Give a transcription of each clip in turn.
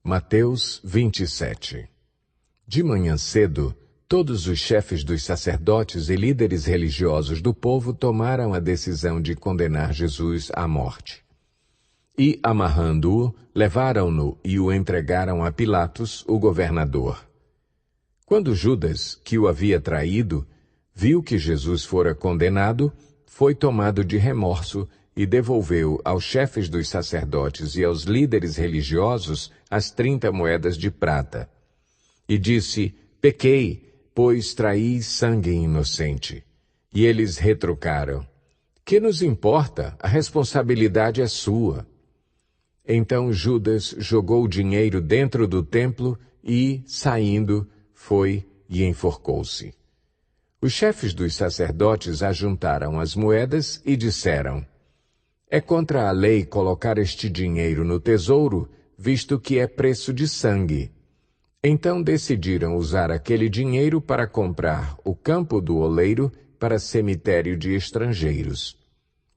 Mateus 27. De manhã cedo, todos os chefes dos sacerdotes e líderes religiosos do povo tomaram a decisão de condenar Jesus à morte. E, amarrando-o, levaram-no e o entregaram a Pilatos, o governador. Quando Judas, que o havia traído, viu que Jesus fora condenado, foi tomado de remorso e devolveu aos chefes dos sacerdotes e aos líderes religiosos as 30 moedas de prata. E disse: pequei, pois traí sangue inocente. E eles retrucaram: que nos importa? A responsabilidade é sua. Então Judas jogou o dinheiro dentro do templo e, saindo, foi e enforcou-se. Os chefes dos sacerdotes ajuntaram as moedas e disseram: é contra a lei colocar este dinheiro no tesouro, visto que é preço de sangue. Então decidiram usar aquele dinheiro para comprar o campo do oleiro para cemitério de estrangeiros.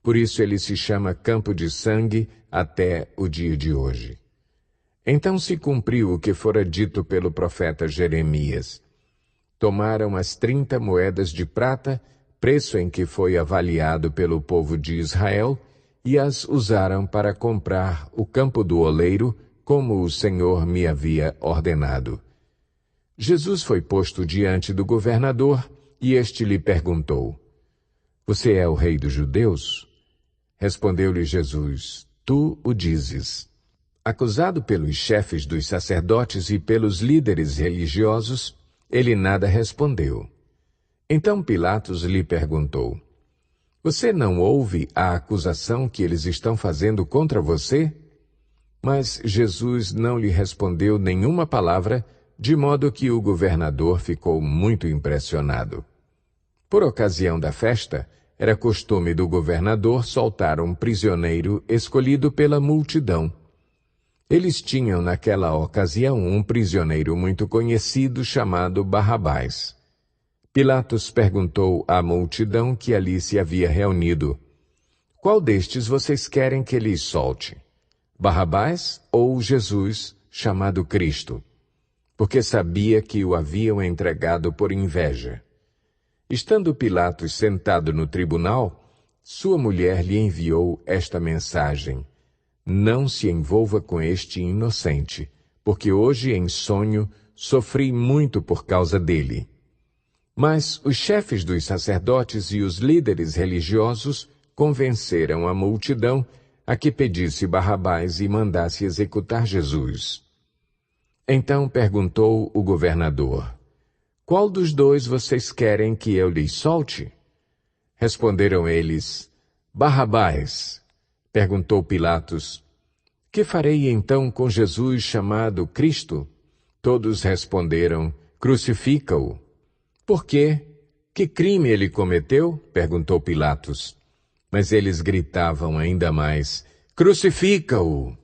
Por isso ele se chama Campo de Sangue até o dia de hoje. Então se cumpriu o que fora dito pelo profeta Jeremias. Tomaram as 30 moedas de prata, preço em que foi avaliado pelo povo de Israel, e as usaram para comprar o campo do oleiro, como o Senhor me havia ordenado. Jesus foi posto diante do governador, e este lhe perguntou: você é o rei dos judeus? Respondeu-lhe Jesus: tu o dizes. Acusado pelos chefes dos sacerdotes e pelos líderes religiosos, ele nada respondeu. Então Pilatos lhe perguntou: você não ouve a acusação que eles estão fazendo contra você? Mas Jesus não lhe respondeu nenhuma palavra, de modo que o governador ficou muito impressionado. Por ocasião da festa, era costume do governador soltar um prisioneiro escolhido pela multidão. Eles tinham naquela ocasião um prisioneiro muito conhecido chamado Barrabás. Pilatos perguntou à multidão que ali se havia reunido: qual destes vocês querem que lhes solte? Barrabás ou Jesus, chamado Cristo? Porque sabia que o haviam entregado por inveja. Estando Pilatos sentado no tribunal, sua mulher lhe enviou esta mensagem: não se envolva com este inocente, porque hoje em sonho sofri muito por causa dele. Mas os chefes dos sacerdotes e os líderes religiosos convenceram a multidão a que pedisse Barrabás e mandasse executar Jesus. Então perguntou o governador: qual dos dois vocês querem que eu lhes solte? Responderam eles: Barrabás. Perguntou Pilatos: que farei então com Jesus chamado Cristo? Todos responderam: crucifica-o. Por quê? Que crime ele cometeu? Perguntou Pilatos. Mas eles gritavam ainda mais: crucifica-o!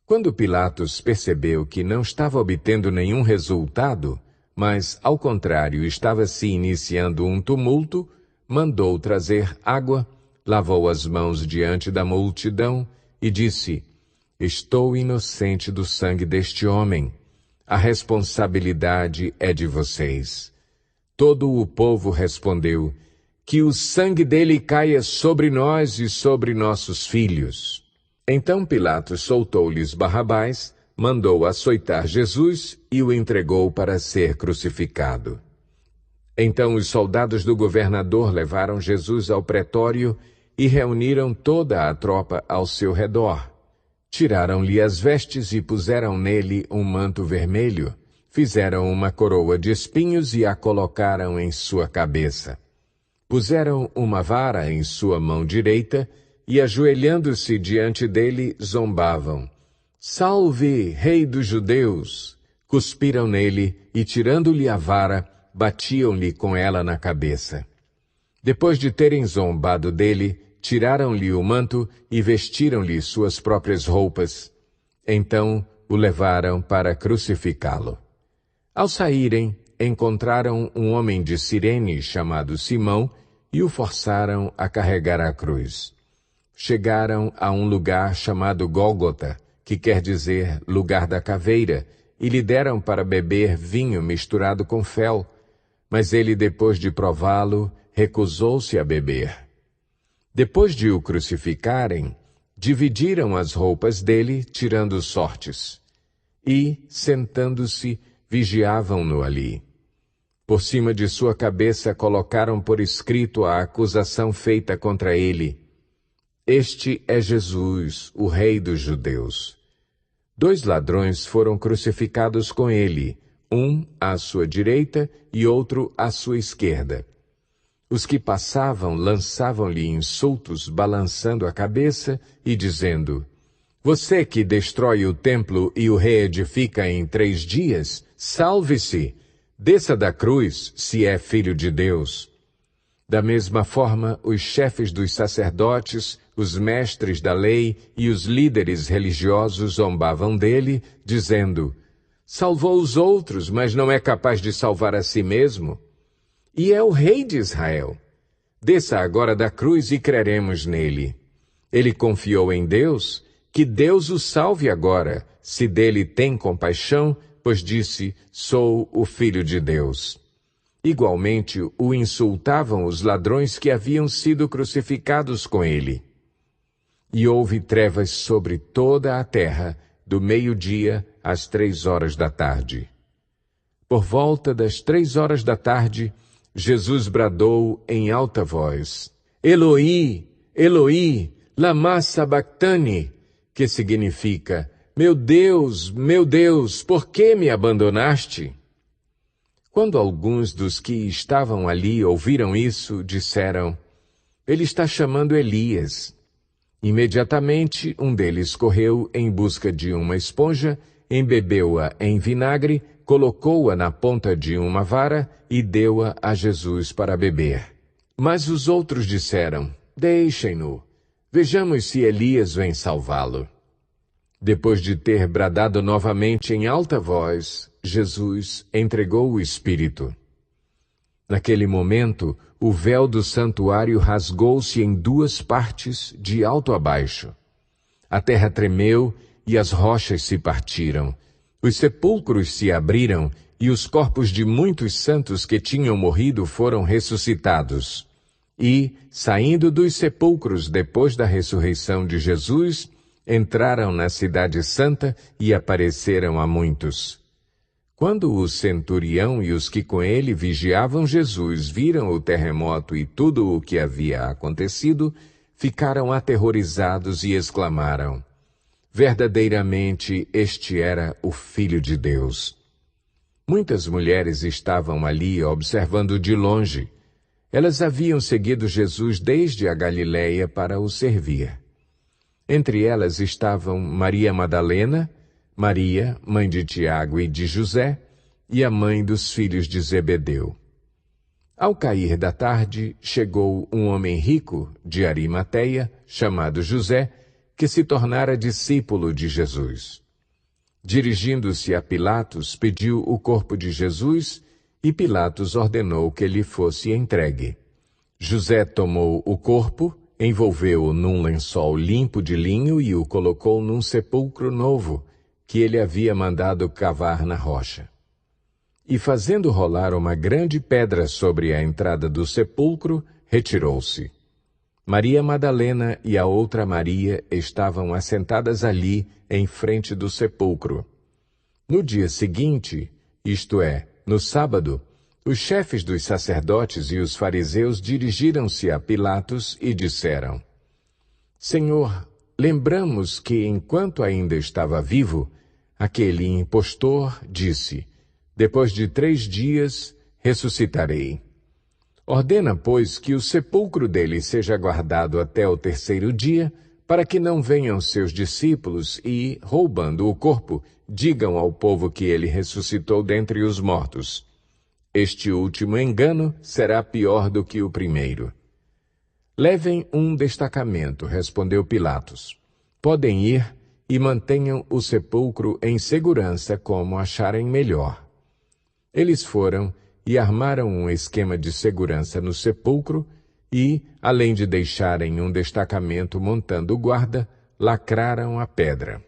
Quando Pilatos percebeu que não estava obtendo nenhum resultado, mas, ao contrário, estava se iniciando um tumulto, mandou trazer água, lavou as mãos diante da multidão e disse: estou inocente do sangue deste homem. A responsabilidade é de vocês. Todo o povo respondeu: que o sangue dele caia sobre nós e sobre nossos filhos. Então Pilatos soltou-lhes Barrabás, mandou açoitar Jesus e o entregou para ser crucificado. Então os soldados do governador levaram Jesus ao pretório e reuniram toda a tropa ao seu redor. Tiraram-lhe as vestes e puseram nele um manto vermelho. Fizeram uma coroa de espinhos e a colocaram em sua cabeça. Puseram uma vara em sua mão direita e, ajoelhando-se diante dele, zombavam: Salve, Rei dos Judeus! Cuspiram nele e, tirando-lhe a vara, batiam-lhe com ela na cabeça. Depois de terem zombado dele, tiraram-lhe o manto e vestiram-lhe suas próprias roupas. Então o levaram para crucificá-lo. Ao saírem, encontraram um homem de Cirene chamado Simão e o forçaram a carregar a cruz. Chegaram a um lugar chamado Gólgota, que quer dizer lugar da caveira, e lhe deram para beber vinho misturado com fel, mas ele, depois de prová-lo, recusou-se a beber. Depois de o crucificarem, dividiram as roupas dele, tirando sortes, e, sentando-se, vigiavam-no ali. Por cima de sua cabeça colocaram por escrito a acusação feita contra ele: Este é Jesus, o Rei dos Judeus. 2 ladrões foram crucificados com ele, um à sua direita e outro à sua esquerda. Os que passavam lançavam-lhe insultos, balançando a cabeça e dizendo: Você que destrói o templo e o reedifica em 3 dias, salve-se! Desça da cruz, se é filho de Deus. Da mesma forma, os chefes dos sacerdotes, os mestres da lei e os líderes religiosos zombavam dele, dizendo: Salvou os outros, mas não é capaz de salvar a si mesmo. E é o rei de Israel. Desça agora da cruz e creremos nele. Ele confiou em Deus, que Deus o salve agora, se dele tem compaixão, pois disse: Sou o Filho de Deus. Igualmente o insultavam os ladrões que haviam sido crucificados com ele. E houve trevas sobre toda a terra, do meio-dia às 3 horas da tarde. Por volta das 3 horas da tarde, Jesus bradou em alta voz: Eloi, Eloi, lama sabachthani, que significa: meu Deus, por que me abandonaste? Quando alguns dos que estavam ali ouviram isso, disseram: Ele está chamando Elias. Imediatamente, um deles correu em busca de uma esponja, embebeu-a em vinagre, colocou-a na ponta de uma vara e deu-a a Jesus para beber. Mas os outros disseram: Deixem-no. Vejamos se Elias vem salvá-lo. Depois de ter bradado novamente em alta voz, Jesus entregou o Espírito. Naquele momento, o véu do santuário rasgou-se em 2 partes, de alto a baixo. A terra tremeu e as rochas se partiram. Os sepulcros se abriram e os corpos de muitos santos que tinham morrido foram ressuscitados. E, saindo dos sepulcros depois da ressurreição de Jesus, entraram na cidade santa e apareceram a muitos. Quando o centurião e os que com ele vigiavam Jesus viram o terremoto e tudo o que havia acontecido, ficaram aterrorizados e exclamaram: Verdadeiramente este era o Filho de Deus. Muitas mulheres estavam ali observando de longe. Elas haviam seguido Jesus desde a Galileia para o servir. Entre elas estavam Maria Madalena, Maria, mãe de Tiago e de José, e a mãe dos filhos de Zebedeu. Ao cair da tarde, chegou um homem rico, de Arimateia, chamado José, que se tornara discípulo de Jesus. Dirigindo-se a Pilatos, pediu o corpo de Jesus, e Pilatos ordenou que lhe fosse entregue. José tomou o corpo, envolveu-o num lençol limpo de linho e o colocou num sepulcro novo, que ele havia mandado cavar na rocha. E fazendo rolar uma grande pedra sobre a entrada do sepulcro, retirou-se. Maria Madalena e a outra Maria estavam assentadas ali, em frente do sepulcro. No dia seguinte, isto é, no sábado, os chefes dos sacerdotes e os fariseus dirigiram-se a Pilatos e disseram: Senhor, lembramos que, enquanto ainda estava vivo, aquele impostor disse: Depois de 3 dias ressuscitarei. Ordena, pois, que o sepulcro dele seja guardado até o 3º dia, para que não venham seus discípulos e, roubando o corpo, digam ao povo que ele ressuscitou dentre os mortos. Este último engano será pior do que o primeiro. Levem um destacamento, respondeu Pilatos. Podem ir e mantenham o sepulcro em segurança como acharem melhor. Eles foram e armaram um esquema de segurança no sepulcro e, além de deixarem um destacamento montando guarda, lacraram a pedra.